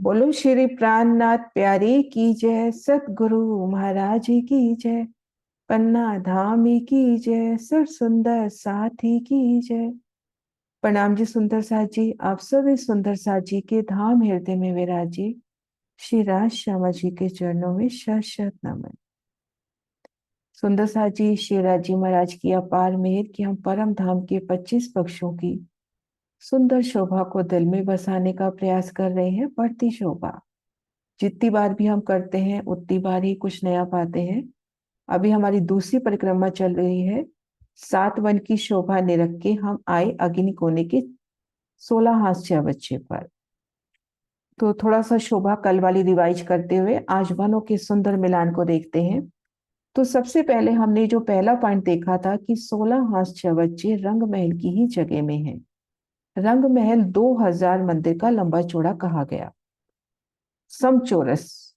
बोलो श्री प्राणनाथ प्यारे की जय, सतगुरु महाराज की जय, पन्ना धामी की जय, सर सुंदर साथी की जय। प्रणाम जी सुंदर साथ जी, आप सभी सुंदर साथ जी के धाम हृदय में विराजे श्री राज श्यामा जी के चरणों में शत शत नमन। सुंदर साथ जी, श्री राज जी महाराज की अपार मेहर कि हम परम धाम के 25 पक्षों की सुंदर शोभा को दिल में बसाने का प्रयास कर रहे हैं। बढ़ती शोभा जितनी बार भी हम करते हैं उतनी बार ही कुछ नया पाते हैं। अभी हमारी दूसरी परिक्रमा चल रही है। 7 वन की शोभा निरख के हम आए अग्नि कोने के 16 हास्य बच्चे पर। तो थोड़ा सा शोभा कल वाली रिवाइज करते हुए आज वनों के सुंदर मिलान को देखते हैं। तो सबसे पहले हमने जो पहला पॉइंट देखा था कि 16 हास्य बच्चे रंग महल की ही जगह में हैं। रंग महल 2000 मंदिर का लंबा चौड़ा कहा गया, समचौरस,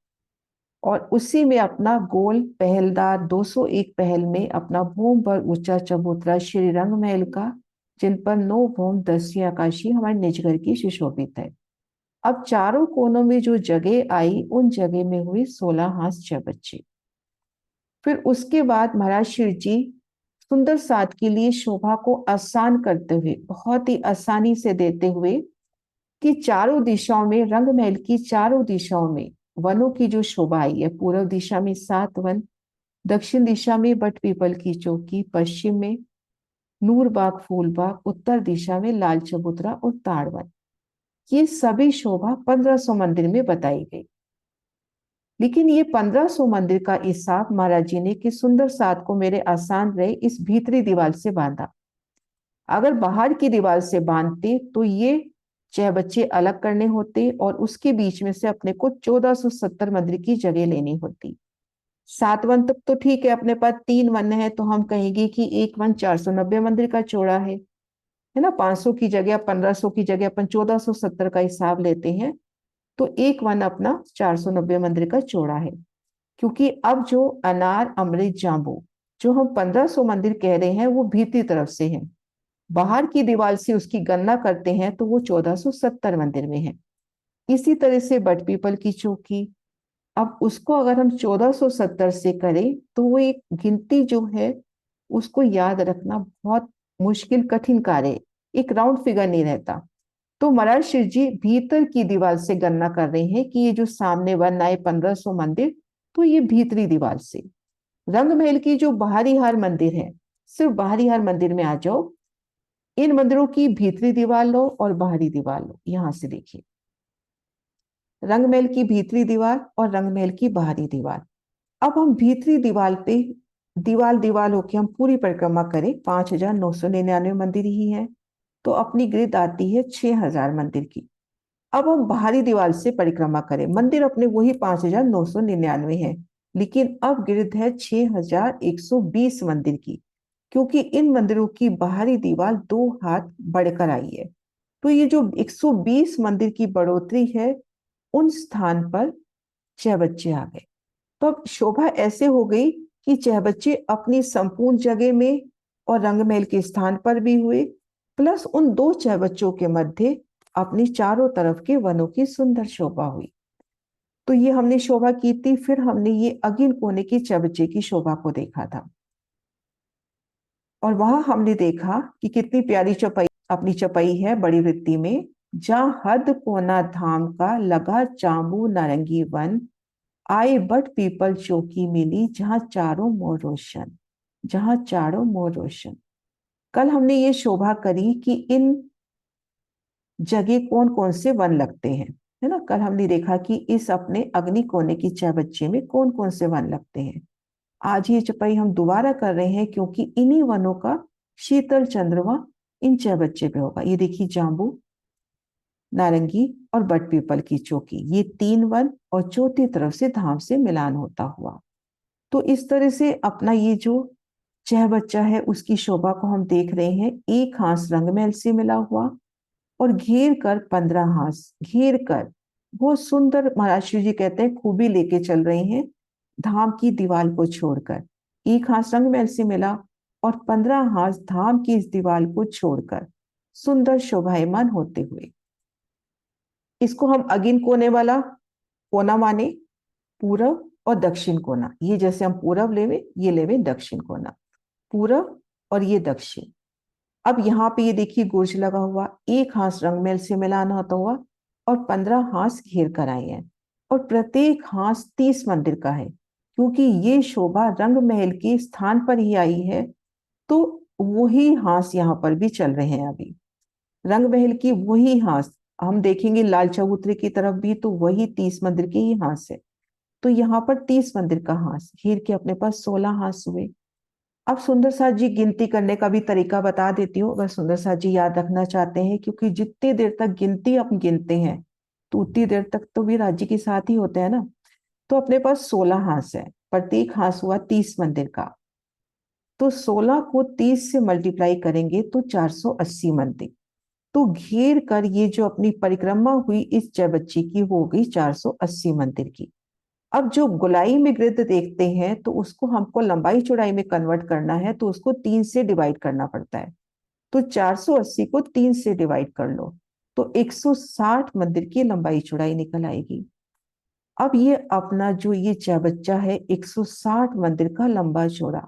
और उसी में अपना गोल पहलदार 201 पहल में अपना भूम पर ऊंचा चबूतरा श्री रंग महल का, जिन पर 9 भूम 10 आकाशी हमारे निज घर की सुशोभित है। अब चारों कोनों में जो जगह आई उन जगह में हुई 16 हास्य बच्चे। फिर उसके बाद महाराज शिव जी सुंदर साथ के लिए शोभा को आसान करते हुए, बहुत ही आसानी से देते हुए, कि चारों दिशाओं में रंग महल की चारों दिशाओं में वनों की जो शोभा आई है। पूर्व दिशा में 7 वन, दक्षिण दिशा में बट पीपल की चौकी, पश्चिम में नूरबाग फूलबाग, उत्तर दिशा में लाल चबूतरा और ताड़वन। ये सभी शोभा 1500 मंदिर में बताई गई। लेकिन ये 1500 मंदिर का हिसाब महाराज जी ने कि सुंदर साथ को मेरे आसान रहे इस भीतरी दीवार से बांधा। अगर बाहर की दीवार से बांधते तो ये 6 बच्चे अलग करने होते और उसके बीच में से अपने को 1470 मंदिर की जगह लेनी होती। 7 वन तक तो ठीक है, अपने पास 3 वन है तो हम कहेंगे कि एक वन 490 मंदिर का चौड़ा है ना। 500 की जगह 1500 की जगह अपन 1470 का हिसाब लेते हैं, तो एक वन अपना 490 मंदिर का चौड़ा है। क्योंकि अब जो अनार अमृत जाम्बू जो हम 1500 मंदिर कह रहे हैं वो भीतरी तरफ से है, बाहर की दीवार से उसकी गणना करते हैं तो वो 1470 मंदिर में है। इसी तरह से बट पीपल की चौकी, अब उसको अगर हम 1470 से करें तो वो एक गिनती जो है उसको याद रखना बहुत मुश्किल कठिन कार्य है, एक राउंड फिगर नहीं रहता। तो महाराज शिव जी भीतर की दीवार से गणना कर रहे हैं कि ये जो सामने वन आए 1500 मंदिर, तो ये भीतरी दीवार से। रंग महल की जो बाहरी हार मंदिर है, सिर्फ बाहरी हार मंदिर में आ जाओ, इन मंदिरों की भीतरी दीवार लो और बाहरी दीवार लो। यहां से देखिए, रंगमहल की भीतरी दीवार और रंगमहल की बाहरी दीवार। अब हम भीतरी दीवार पे दीवार दीवार होके हम पूरी परिक्रमा करें, 5999 मंदिर ही है, तो अपनी गिरद आती है 6000 मंदिर की। अब हम बाहरी दीवार से परिक्रमा करें, मंदिर अपने वही 5999 है, लेकिन अब गिरद है 6120 मंदिर की, क्योंकि इन मंदिरों की बाहरी दीवार 2 हाथ बढ़कर आई है। तो ये जो 120 मंदिर की बढ़ोतरी है, उन स्थान पर 6 बच्चे आ गए। तो अब शोभा ऐसे हो गई कि 6 बच्चे अपनी संपूर्ण जगह में और रंगमहल के स्थान पर भी हुए, प्लस उन 2 6 बच्चों के मध्य अपनी चारों तरफ के वनों की सुंदर शोभा हुई। तो ये हमने शोभा की थी। फिर हमने ये अगिन कोने की 6 बच्चे की शोभा को देखा था, और वहां हमने देखा कि कितनी प्यारी चौपाई अपनी चौपाई है बड़ी वृत्ति में। जहां हद कोना धाम का लगा चांबू नारंगी वन, आए बट पीपल चौकी मिली, जहां चारों मोर रोशन, जहां चारों मोर रोशन। कल हमने ये शोभा करी कि इन जगह कौन कौन से वन लगते हैं, है ना। कल हमने देखा कि इस अपने अग्नि कोने की 6 बच्चे में कौन कौन से वन लगते हैं। आज ये चपाई हम दोबारा कर रहे हैं क्योंकि इन्हीं वनों का शीतल चंद्रमा इन 6 बच्चे पे होगा। ये देखिए, जाम्बू, नारंगी और बट पीपल की चौकी, ये 3 वन, और चौथी तरफ से धाम से मिलान होता हुआ। तो इस तरह से अपना ये जो 6 बच्चा है उसकी शोभा को हम देख रहे हैं। एक हांस रंगमहल से मिला हुआ और घेर कर 15 हांस घेर कर बहुत सुंदर महाराज शिव जी कहते हैं खूबी लेके चल रहे हैं धाम की दीवार को छोड़कर। एक हांस रंगमहल से मिला और 15 हांस धाम की इस दीवार को छोड़कर सुंदर शोभायमान होते हुए। इसको हम अगिन कोने वाला कोना माने, पूरब और दक्षिण कोना। ये जैसे हम पूरब लेवे, ये लेवे दक्षिण कोना, पूरब और ये दक्षिण। अब यहाँ पे ये देखिए गुर्ज लगा हुआ, एक हाथ रंग महल से मिलान होता हुआ और 15 हाथ घेर कर आए हैं, और प्रत्येक हाथ 30 मंदिर का है। क्योंकि ये शोभा रंग महल के स्थान पर ही आई है, तो वही हाथ यहाँ पर भी चल रहे हैं। अभी रंग महल की वही हाथ हम देखेंगे लाल चबूतरे की तरफ भी, तो वही 30 मंदिर के ही हाथ है। तो यहाँ पर 30 मंदिर का हाथ घेर के अपने पास 16 हाथ हुए। अब सुंदर साथ जी गिनती करने का भी तरीका बता देती हूँ, अगर सुंदर साथ जी याद रखना चाहते हैं, क्योंकि जितनी देर तक गिनती हम गिनते हैं तो उतनी देर तक तो भी राज्य के साथ ही होते हैं ना। तो अपने पास 16 हाथ है, प्रत्येक हाथ हुआ 30 मंदिर का। तो 16 को 30 से मल्टीप्लाई करेंगे तो 480 मंदिर। तो घेर कर ये जो अपनी परिक्रमा हुई इस जय बच्ची की, हो गई 480 मंदिर की। अब जो गोलाई में गृद देखते हैं तो उसको हमको लंबाई चौड़ाई में कन्वर्ट करना है, तो उसको 3 से डिवाइड करना पड़ता है। तो 480 को 3 से डिवाइड कर लो तो 160 मंदिर की लंबाई चौड़ाई निकल आएगी। अब ये अपना जो ये बच्चा है 160 मंदिर का लंबा चौड़ा,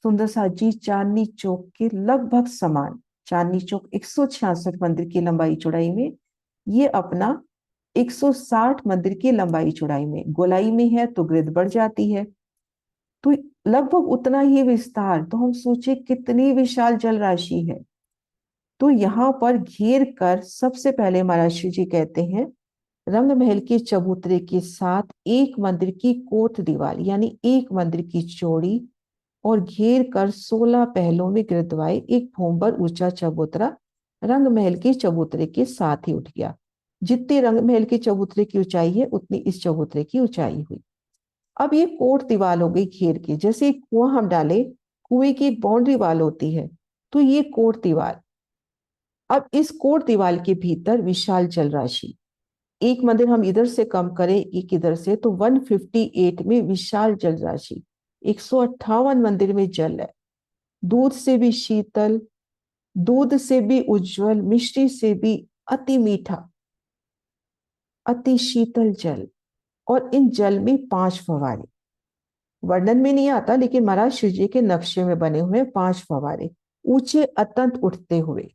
सुंदर साथ जी चांदनी चौक के लगभग समान, चांदनी चौक 166 मंदिर की लंबाई चौड़ाई में, ये अपना 160 मंदिर की लंबाई चौड़ाई में, गोलाई में है तो ग्रिड बढ़ जाती है। तो लगभग उतना ही विस्तार, तो हम सोचे कितनी विशाल जल राशि है। तो यहाँ पर घेर कर सबसे पहले महाराज जी कहते हैं रंग महल के चबूतरे के साथ एक मंदिर की कोट दीवार, यानी एक मंदिर की चौड़ी, और घेर कर 16 पहलों में गिरदवाए एक भूमभर ऊंचा चबूतरा रंग महल के चबूतरे के साथ ही उठ गया। जितनी रंग महल के चबूतरे की ऊंचाई है उतनी इस चबूतरे की ऊंचाई हुई। अब ये कोट दीवार हो गई घेर की, जैसे एक कुआं हम डाले, कुएं की एक बाउंड्री वाल होती है, तो ये कोट दीवार। अब इस कोट दीवार के भीतर विशाल जल राशि, एक मंदिर हम इधर से कम करें एक इधर से, तो 158 में विशाल जल राशि, 158 मंदिर में जल है। दूध से भी शीतल, दूध से भी उज्जवल, मिश्री से भी अति मीठा, अति शीतल जल। और इन जल में 5 फवारे, वर्णन में नहीं आता लेकिन महाराज शिव जी के नक्शे में बने हुए 5 फवारे ऊंचे अतंत उठते हुए।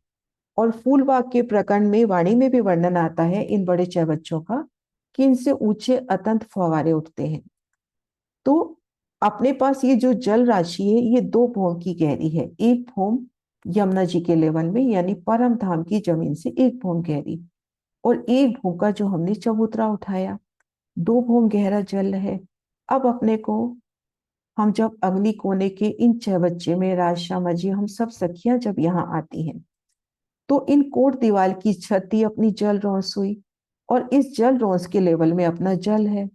और फूलबाग के प्रकरण में वाणी में भी वर्णन आता है इन बड़े बच्चों का, कि इनसे ऊंचे अतंत फवारे उठते हैं। तो अपने पास ये जो जल राशि है ये 2 भौम की गहरी है, एक भौम यमुना जी के लेवल में यानी परम धाम की जमीन से 1 भौम गहरी, और 1 भौम का जो हमने चबूतरा उठाया, 2 भौम गहरा जल है। अब अपने को हम जब अगली कोने के इन 6 बच्चे में राज श्यामा जी हम सब सखियां जब यहाँ आती हैं, तो इन कोट दीवार की छत अपनी जल रोंस हुई, और इस जल रोंस के लेवल में अपना जल है।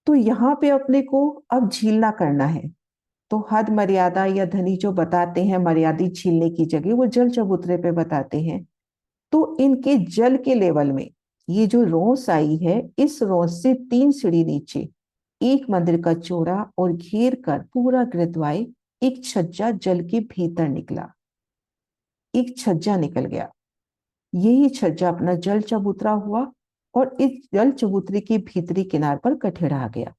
तो यहाँ पे अपने को अब झीलना करना है। तो हद मर्यादा या धनी जो बताते हैं मर्यादित झीलने की जगह, वो जल चबूतरे पे बताते हैं। तो इनके जल के लेवल में ये जो रोंस आई है, इस रोंस से 3 सीढ़ी नीचे एक मंदिर का चौड़ा और घेर कर पूरा गिरद्वाए एक छज्जा जल के भीतर निकला, एक छज्जा निकल गया। यही छज्जा अपना जल चबूतरा हुआ, और इस जल चबूतरे के भीतरी किनार पर कठेड़ा आ गया।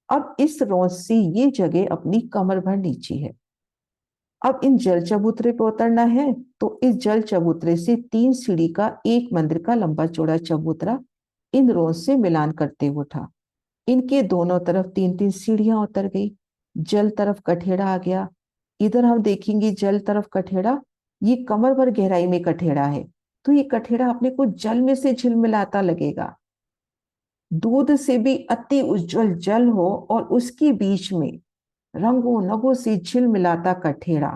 अब इस रोंस से ये जगह अपनी कमर भर नीची है। अब इन जल चबूतरे पर उतरना है, तो इस जल चबूतरे से 3 सीढ़ी का एक मंदिर का लंबा चौड़ा चबूतरा इन रोंस से मिलान करते हुए उठा। इनके दोनों तरफ 3-3 सीढ़ियां उतर गई, जल तरफ कठेड़ा आ गया। इधर हम देखेंगे जल तरफ कठेड़ा, ये कमर भर गहराई में कठेड़ा है, तो ये कठेड़ा अपने को जल में से झिलमिलाता लगेगा। दूध से भी अति उज्जवल जल हो और उसके बीच में रंगों नगों से झिलमिलाता कठेड़ा,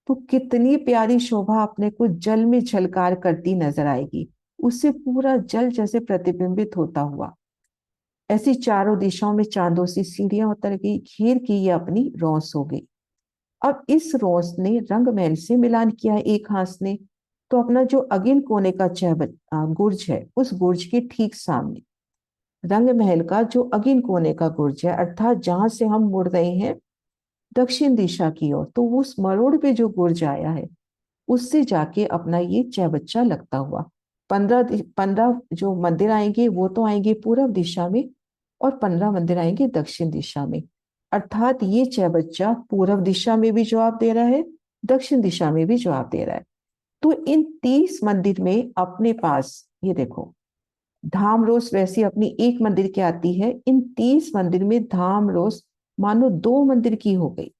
तो कितनी प्यारी शोभा अपने को जल में झलकार करती नजर आएगी। उससे पूरा जल जैसे प्रतिबिंबित होता हुआ, ऐसी चारों दिशाओं में चांदों सी सीढ़ियां उतर गई, घेर की ये अपनी रौस हो गई। अब इस रौस ने रंग महल से मिलान किया एक हाथ ने, तो अपना जो अगिन कोने का गुर्ज है, उस गुर्ज के ठीक सामने रंग महल का जो अगिन कोने का गुर्ज है, अर्थात जहां से हम मुड़ रहे हैं दक्षिण दिशा की ओर, तो उस मरोड़ पे जो गुर्ज आया है उससे जाके अपना ये बच्चा लगता हुआ 15 जो मंदिर आएंगे वो तो आएंगे पूर्व दिशा में, और 15 मंदिर आएंगे दक्षिण दिशा में। अर्थात ये छह बच्चा पूर्व दिशा में भी जवाब दे रहा है, दक्षिण दिशा में भी जवाब दे रहा है। तो इन 30 मंदिर में अपने पास ये देखो, धाम रोस वैसी अपनी एक मंदिर की आती है, इन 30 मंदिर में धाम रोस मानो 2 मंदिर की हो गई।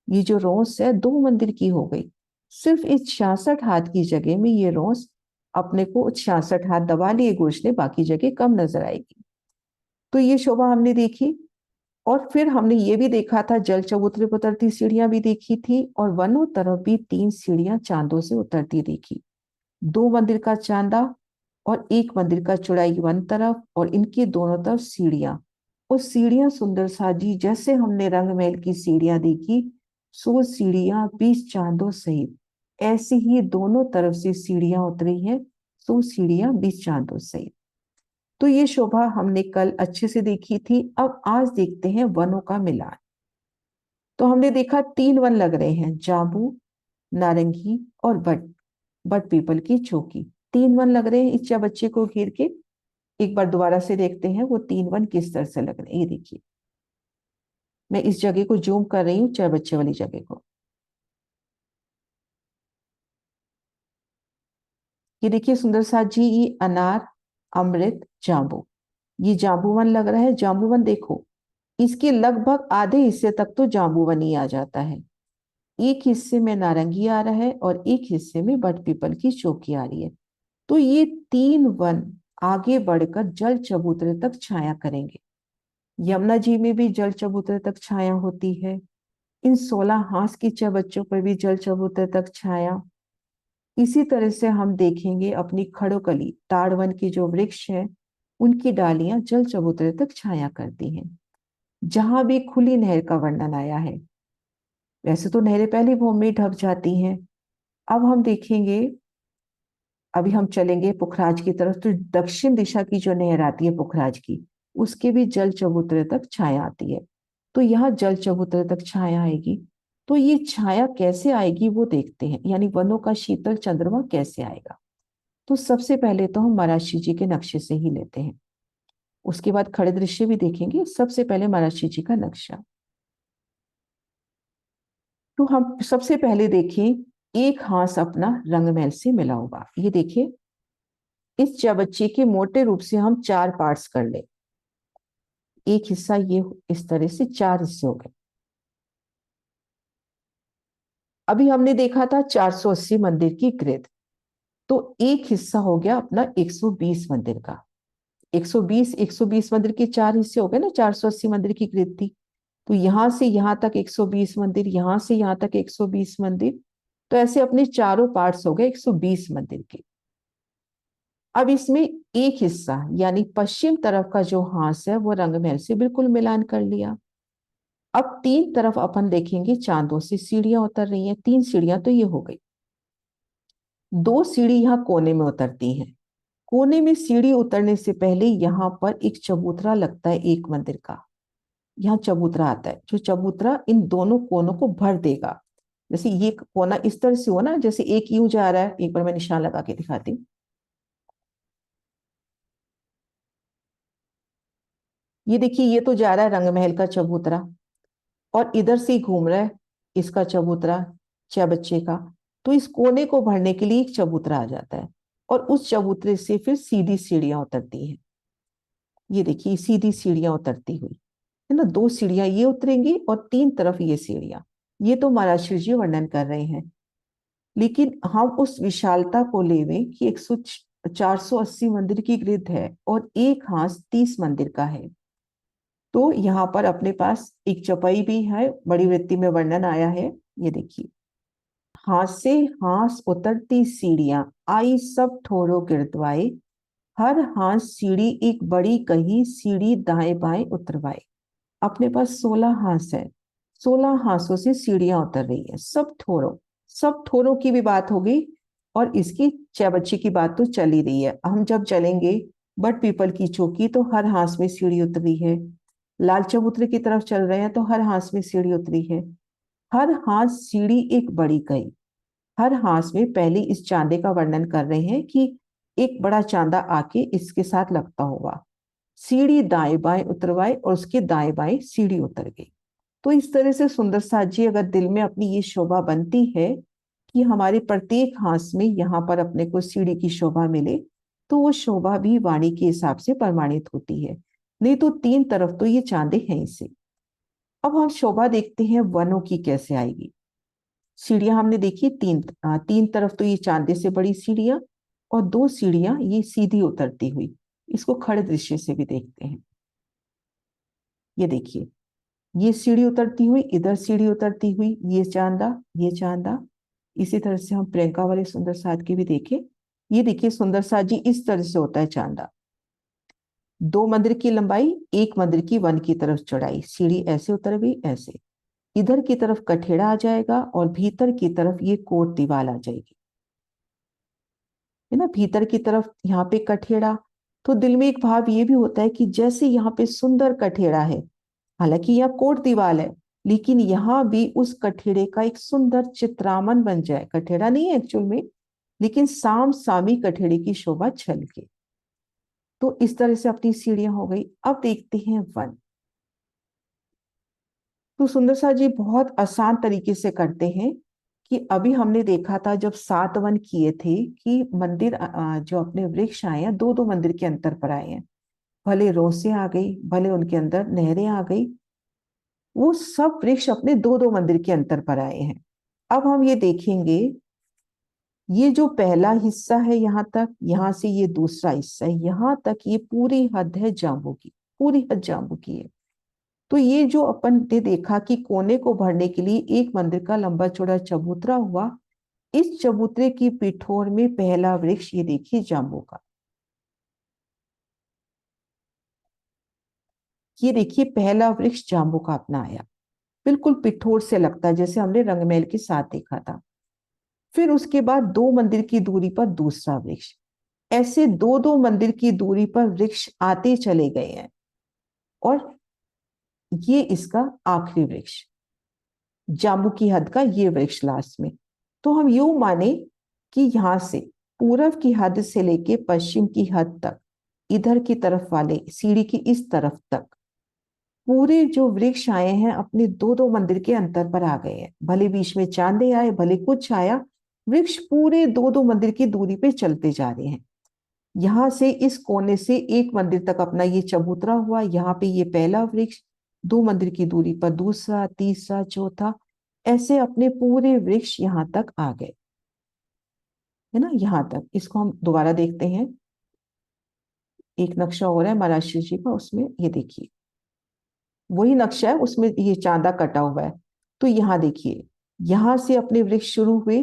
ये जो रोस है 2 मंदिर की हो गई। सिर्फ इस 66 हाथ की जगह में ये रोस अपने को 66 हाथ दबा लिए गुरुज ने, बाकी जगह कम नजर आएगी। तो ये शोभा हमने देखी। और फिर हमने ये भी देखा था, जल चबूतरे पर उतरती सीढ़ियां भी देखी थी, और वनों तरफ भी 3 सीढ़ियां चांदों से उतरती देखी। 2 मंदिर का चांदा और एक मंदिर का चौड़ाई वन तरफ, और इनके दोनों तरफ सीढ़ियां। और सीढ़ियां सुंदर साजी, जैसे हमने रंग महल की सीढ़ियां देखी, सो सीढ़ियां 20 चांदों सहित ऐसी ही दोनों तरफ से सीढ़ियां उतरी हैं, सो सीढ़ियां 20 चांदों सहित। तो ये शोभा हमने कल अच्छे से देखी थी। अब आज देखते हैं वनों का मिलान। तो हमने देखा 3 वन लग रहे हैं, जांबू, नारंगी और बट बट पीपल की चौकी। 3 वन लग रहे हैं इस बच्चे को घेर के। एक बार दोबारा से देखते हैं वो 3 वन किस तरह से लग रहे हैं। ये देखिए, मैं इस जगह को जूम कर रही हूँ, चार बच्चे वाली जगह को। ये देखिए सुंदर साथ जी, ये अनार, अमृत, जांबू, ये जांबूवन लग रहा है। जांबूवन देखो, इसके लगभग आधे हिस्से तक तो जांबूवन ही आ जाता है। एक हिस्से में नारंगी आ रहा है और एक हिस्से में बट पीपल की चौकी आ रही है। तो ये 3 वन आगे बढ़कर जल चबूतरे तक छाया करेंगे। यमुना जी में भी जल चबूतरे तक छाया होती है। इन 16 हांस की छह बच्चों पर भी जल चबूतरे तक छाया। इसी तरह से हम देखेंगे अपनी खड़ोकली ताड़वन की जो वृक्ष है, उनकी डालियां जल चबूतरे तक छाया करती हैं। जहां भी खुली नहर का वर्णन आया है, वैसे तो नहरें पहली भूमि में ढक जाती हैं। अब हम देखेंगे, अभी हम चलेंगे पुखराज की तरफ, तो दक्षिण दिशा की जो नहर आती है पुखराज की, उसके भी जल चबूतरे तक छाया आती है। तो यहाँ जल चबूतरे तक छाया आएगी। तो ये छाया कैसे आएगी वो देखते हैं, यानी वनों का शीतल चंद्रमा कैसे आएगा। तो सबसे पहले तो हम महाराज जी के नक्शे से ही लेते हैं, उसके बाद खड़े दृश्य भी देखेंगे। सबसे पहले महाराज जी का नक्शा। तो हम सबसे पहले देखें, एक हाथ अपना रंगमहल से मिला हुआ। ये देखिए, इस चबच्चे के मोटे रूप से हम 4 पार्ट्स कर ले। एक हिस्सा ये इस तरह से 4 हिस्से हो गए। अभी हमने देखा था 480 मंदिर की ग्रिड, तो एक हिस्सा हो गया अपना 120 मंदिर का। 120 मंदिर के 4 हिस्से हो गए ना, 480 मंदिर की ग्रिड थी। तो यहां से यहां तक 120 मंदिर, यहां से यहां तक 120 मंदिर। तो ऐसे अपने चारों पार्ट्स हो गए 120 मंदिर के। अब इसमें एक हिस्सा यानी पश्चिम तरफ का जो हांस है वो रंगमहल से बिल्कुल मिलान कर लिया। अब 3 तरफ अपन देखेंगे चांदों से सीढ़ियां उतर रही हैं। 3 सीढ़ियां तो ये हो गई। 2 सीढ़ी यहाँ कोने में उतरती हैं। कोने में सीढ़ी उतरने से पहले यहाँ पर एक चबूतरा लगता है एक मंदिर का। यहाँ चबूतरा आता है, जो चबूतरा इन दोनों कोनों को भर देगा। जैसे ये कोना इस तरह से हो ना, जैसे एक यूं जा रहा है, एक बार मैं निशान लगा के दिखाती हूँ। ये देखिए, ये तो जा रहा है रंगमहल का चबूतरा, और इधर से ही घूम रहा है इसका चबूतरा, चा बच्चे का। तो इस कोने को भरने के लिए एक चबूतरा आ जाता है, और उस चबूतरे से फिर सीधी सीढ़ियां उतरती हैं। ये देखिए सीधी सीढ़ियां उतरती हुई है ना, 2 सीढ़ियां ये उतरेंगी और 3 तरफ ये सीढ़ियां। ये तो महाराज शिव जी वर्णन कर रहे हैं। लेकिन हम उस विशालता को लेवे कि 480 मंदिर की ग्रिड है और एक हाथ 30 मंदिर का है। तो यहाँ पर अपने पास एक चौपाई भी है, बड़ी वृत्ति में वर्णन आया है। ये देखिए, हाथ से हाथ उतरती सीढ़ियां आई सब ठोरो गिरदवाए, हर हाथ सीढ़ी एक बड़ी कही, सीढ़ी दाएं बाएं उतरवाए। अपने पास 16 हाथ है, 16 हाथों से सीढ़ियां उतर रही है, सब ठोरों की भी बात होगी। और इसकी छह बच्ची की बात तो चल ही रही है। हम जब चलेंगे बट पीपल की चौकी, तो हर हाथ में सीढ़ी उतरी है। लाल चबूतरे की तरफ चल रहे हैं तो हर हाथ में सीढ़ी उतरी है। हर हाथ सीढ़ी एक बड़ी गई। हर हाथ में पहले इस चांदे का वर्णन कर रहे हैं कि एक बड़ा चांदा आके इसके साथ लगता होगा, सीढ़ी दाएं बाएं उतरवाए और उसके दाएं बाएं सीढ़ी उतर गई। तो इस तरह से सुंदर साथ जी अगर दिल में अपनी ये शोभा बनती है कि हमारे प्रत्येक हाथ में यहाँ पर अपने को सीढ़ी की शोभा मिले, तो वो शोभा भी वाणी के हिसाब से प्रमाणित होती है। नहीं तो तीन तरफ तो ये चांदे हैं इसे। अब हम शोभा देखते हैं वनों की कैसे आएगी। सीढ़ियां हमने देखी तीन तरफ तो ये चांदे से बड़ी सीढ़ियां और दो सीढ़ियां ये सीधी उतरती हुई। इसको खड़े दृश्य से भी देखते हैं। ये देखिए, ये सीढ़ी उतरती हुई, इधर सीढ़ी उतरती हुई, ये चांदा, ये चांदा। इसी तरह से हम प्रियंका वाले सुंदर साथ की भी देखें। ये देखिए सुंदर साथ जी इस तरह से होता है चांदा। 2 मंदिर की लंबाई, 1 मंदिर की वन की तरफ चौड़ाई, सीढ़ी ऐसे उतर गई, ऐसे इधर की तरफ कठेड़ा आ जाएगा और भीतर की तरफ ये कोट दीवार आ जाएगी, है ना। भीतर की तरफ यहाँ पे कठेड़ा। तो दिल में एक भाव ये भी होता है कि जैसे यहाँ पे सुंदर कठेड़ा है, हालांकि यहाँ कोट दीवार है, लेकिन यहाँ भी उस कठेड़े का एक सुंदर चित्रामन बन जाए। कठेड़ा नहीं है एक्चुअल में, लेकिन साम सामी कठेड़े की शोभा छलके। तो इस तरह से अपनी सीढ़ियां हो गई। अब देखते हैं वन। तो सुंदर सा जी बहुत आसान तरीके से करते हैं कि अभी हमने देखा था जब 7 वन किए थे कि मंदिर जो अपने वृक्ष आए हैं, 2-2 मंदिर के अंतर पर आए हैं। भले रोसे आ गई, भले उनके अंदर नहरें आ गई, वो सब वृक्ष अपने 2-2 मंदिर के अंतर पर आए हैं। अब हम ये देखेंगे, ये जो पहला हिस्सा है यहाँ तक, यहाँ से ये दूसरा हिस्सा है, यहाँ तक ये पूरी हद है जांबू की, पूरी हद जांबू की है। तो ये जो अपन ने देखा कि कोने को भरने के लिए 1 मंदिर का लंबा चौड़ा चबूतरा हुआ, इस चबूतरे की पिठोर में पहला वृक्ष ये देखिए जांबू का। ये देखिए पहला वृक्ष जांबू का अपना आया, बिल्कुल पिठोर से लगता है जैसे हमने रंगमहल के साथ देखा था। फिर उसके बाद 2 मंदिर की दूरी पर दूसरा वृक्ष। ऐसे 2-2 मंदिर की दूरी पर वृक्ष आते चले गए हैं और ये इसका आखिरी वृक्ष, जांबू की हद का ये वृक्ष लास्ट में। तो हम यूं माने कि यहां से पूरब की हद से लेके पश्चिम की हद तक, इधर की तरफ वाले सीढ़ी की इस तरफ तक पूरे जो वृक्ष आए हैं अपने 2-2 मंदिर के अंतर पर आ गए हैं। भले बीच में चांदे आए, भले कुछ आया, वृक्ष पूरे 2-2 मंदिर की दूरी पे चलते जा रहे हैं। यहां से इस कोने से 1 मंदिर तक अपना ये चबूतरा हुआ, यहाँ पे ये पहला वृक्ष, 2 मंदिर की दूरी पर दूसरा, तीसरा, चौथा, ऐसे अपने पूरे वृक्ष यहाँ तक आ गए, है ना। यहाँ तक इसको हम दोबारा देखते हैं। एक नक्शा हो रहा है महाराष्ट्र जी का, उसमें ये देखिए वही नक्शा है, उसमें ये चांदा कटा हुआ है। तो यहाँ देखिए, यहाँ से अपने वृक्ष शुरू हुए।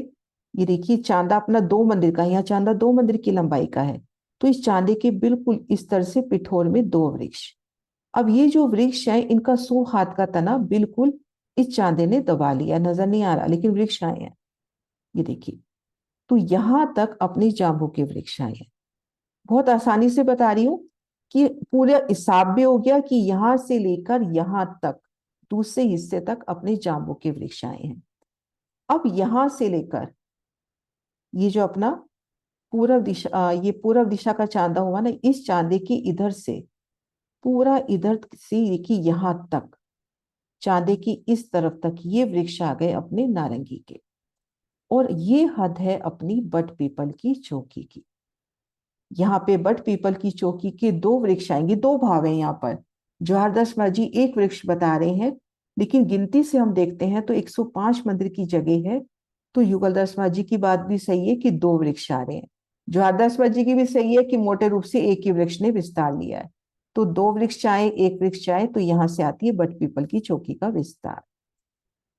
ये देखिए चांदा अपना 2 मंदिर का, यहाँ चांदा 2 मंदिर की लंबाई का है। तो इस चांदे के बिल्कुल इस तरह से पिठोर में 2 वृक्ष। अब ये जो वृक्ष है इनका 100 हाथ का तना बिल्कुल इस चांदे ने दबा लिया, नजर नहीं आ रहा लेकिन वृक्ष आए हैं। ये देखिए, तो यहां तक अपने जांबू के वृक्ष आए हैं। बहुत आसानी से बता रही हूं कि पूरा हिसाब भी हो गया कि यहां से लेकर यहां तक दूसरे हिस्से तक अपने जांबू के वृक्ष आए हैं। अब यहां से लेकर ये जो अपना पूर्व दिशा, ये पूर्व दिशा का चांदा हुआ ना, इस चांदे की इधर से पूरा इधर से देखिए यहां तक चांदे की इस तरफ तक ये वृक्ष आ गए अपने नारंगी के। और ये हद है अपनी बट पीपल की चौकी की। यहाँ पे बट पीपल की चौकी के 2 वृक्ष आएंगे, 2 भाव है यहाँ पर। जवाहरदास जी एक वृक्ष बता रहे हैं, लेकिन गिनती से हम देखते हैं तो 105 मंदिर की जगह है। तो युगलदास जी की बात भी सही है कि 2 वृक्ष आ रहे हैं। जवाहरदास जी की भी सही है कि मोटे रूप से एक ही वृक्ष ने विस्तार लिया है। तो 2 वृक्ष आए, 1 वृक्ष आए, तो यहां से आती है बट पीपल की चौकी का विस्तार।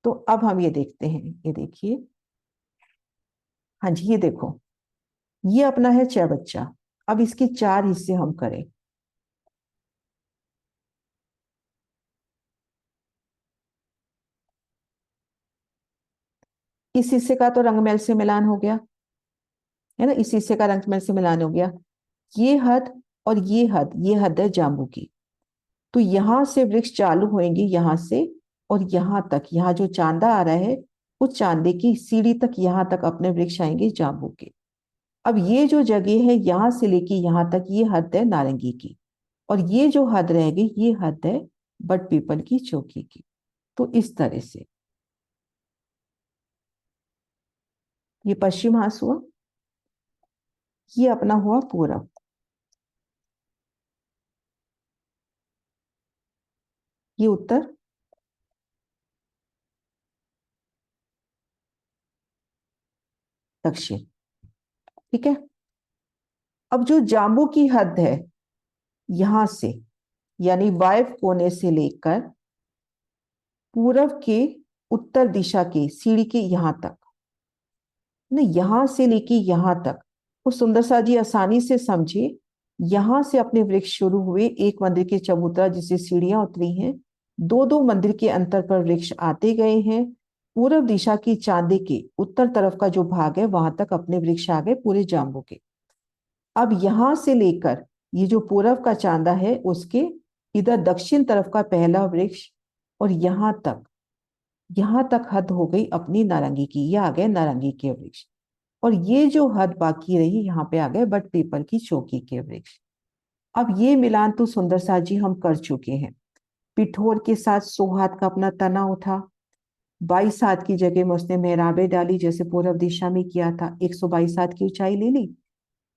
तो अब हम ये देखते हैं, ये देखिए, हाँ जी, ये देखो, ये अपना है चौबच्चा। अब इसके 4 हिस्से हम करें। इस हिस्से का तो रंगमहल से मिलान हो गया, है ना। इस हिस्से का रंगमहल से मिलान हो गया। ये हद और ये हद है जांबू की। तो यहां से वृक्ष चालू होंगे यहां से, और यहां तक, यहाँ जो चांदा आ रहा है उस चांदे की सीढ़ी तक, यहां तक अपने वृक्ष आएंगे जांबू के। अब ये जो जगह है यहां से लेके यहां तक, ये हद है नारंगी की, और ये जो हद रह गई ये हद है बट पीपल की चौकी की। तो इस तरह से ये पश्चिम हास हुआ, ये अपना हुआ पूरब, ये उत्तर, दक्षिण। ठीक है। अब जो जाम्बू की हद है यहां से, यानी वायव्य कोने से लेकर पूरब के उत्तर दिशा के सीढ़ी के यहां तक, नहीं यहां से लेके यहां तक, वो सुंदर सा जी आसानी से समझे। यहां से अपने वृक्ष शुरू हुए, एक मंदिर के चबूतरा जिससे सीढ़ियां उतरी हैं, दो दो मंदिर के अंतर पर वृक्ष आते गए हैं, पूरब दिशा की चांदे के उत्तर तरफ का जो भाग है वहां तक अपने वृक्ष आ गए पूरे जाम्बू के। अब यहां से लेकर ये जो पूरब का चांदा है उसके इधर दक्षिण तरफ का पहला वृक्ष, और यहां तक हद हो गई अपनी नारंगी की, ये आ गए नारंगी के वृक्ष। और ये जो हद बाकी रही यहाँ पे आ गए बट पीपल की चौकी के वृक्ष। अब ये मिलान तो सुंदर सा जी हम कर चुके हैं। पिठोर के साथ 100 हाथ का अपना तना उठा, 22 हाथ की जगह में उसने मेहराबे डाली जैसे पूर्व दिशा में किया था, 122 हाथ की ऊंचाई ले ली।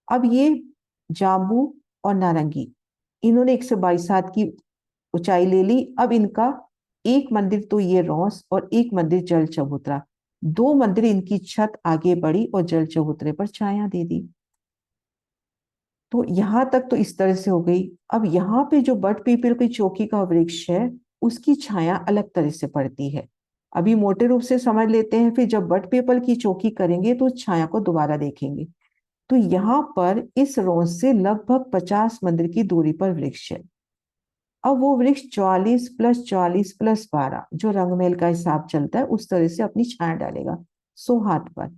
अब ये जाम्बू और नारंगी, इन्होंने 122 हाथ की ऊंचाई ले ली। अब इनका एक मंदिर तो ये रौस और एक मंदिर जल चबूतरा, दो मंदिर इनकी छत आगे बढ़ी और जल चबूतरे पर छाया दे दी। तो यहां तक तो इस तरह से हो गई। अब यहाँ पे जो बट पीपल की चौकी का वृक्ष है उसकी छाया अलग तरह से पड़ती है। अभी मोटे रूप से समझ लेते हैं, फिर जब बट पीपल की चौकी करेंगे तो छाया को दोबारा देखेंगे। तो यहाँ पर इस रोज से लगभग 50 मंदिर की दूरी पर वृक्ष है। अब वो वृक्ष 44 + 44 + 12 जो रंगमहल का हिसाब चलता है उस तरह से अपनी छाया डालेगा 100 हाथ पर।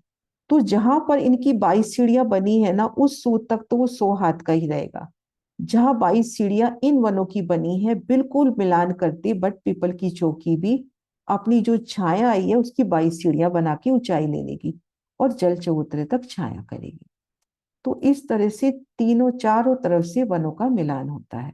तो जहां पर इनकी 22 सीढ़ियां बनी है ना, उस सूत तक तो वो 100 हाथ का ही रहेगा। जहां 22 सीढ़ियां इन वनों की बनी है बिल्कुल मिलान करती बट पीपल की चौकी भी अपनी जो छाया आई है उसकी 22 सीढ़ियां बना के ऊंचाई ले लेगी और जल चबूतरे तक छाया करेगी। तो इस तरह से तीनों चारों तरफ से वनों का मिलान होता है।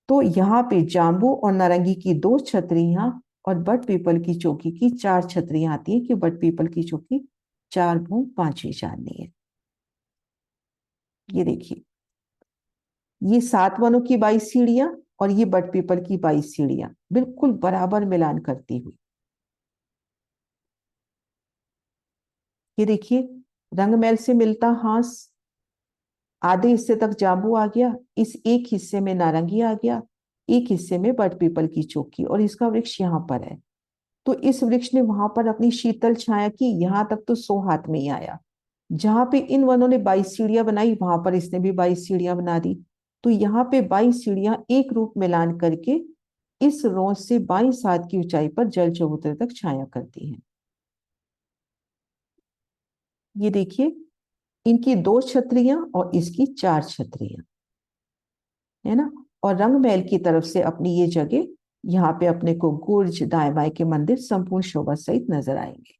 तो यहाँ पे जाम्बू और नारंगी की 2 छतरियां और बट पीपल की चौकी की 4 छतरियां आती है कि बट पीपल की चौकी 4 भूम 5 चांदनी है। ये देखिए, ये 7 वनों की 22 सीढ़ियां और ये बट पीपल की 22 सीढ़ियां बिल्कुल बराबर मिलान करती हुई। ये देखिए, रंगमहल से मिलता हांस, आधे हिस्से तक जाम्बू आ गया, इस एक हिस्से में नारंगी आ गया, एक हिस्से में बट पीपल की चौकी, और इसका वृक्ष यहाँ पर है। तो इस वृक्ष ने वहां पर अपनी शीतल छाया की, यहां तक तो 100 हाथ में ही आया। जहां पे इन वनों ने 22 सीढ़ियां बनाई वहां पर इसने भी 22 सीढ़ियां बना दी। तो यहाँ पे 22 सीढ़ियां एक रूप मिलान करके इस रोज से 22 हाथ की ऊंचाई पर जल चबूतरे तक छाया करती हैं। ये देखिए, इनकी 2 छतरियां और इसकी 4 छतरियां, है ना। और रंग महल की तरफ से अपनी ये जगह, यहाँ पे अपने को गुर्ज दाएं बाएं के मंदिर संपूर्ण शोभा सहित नजर आएंगे।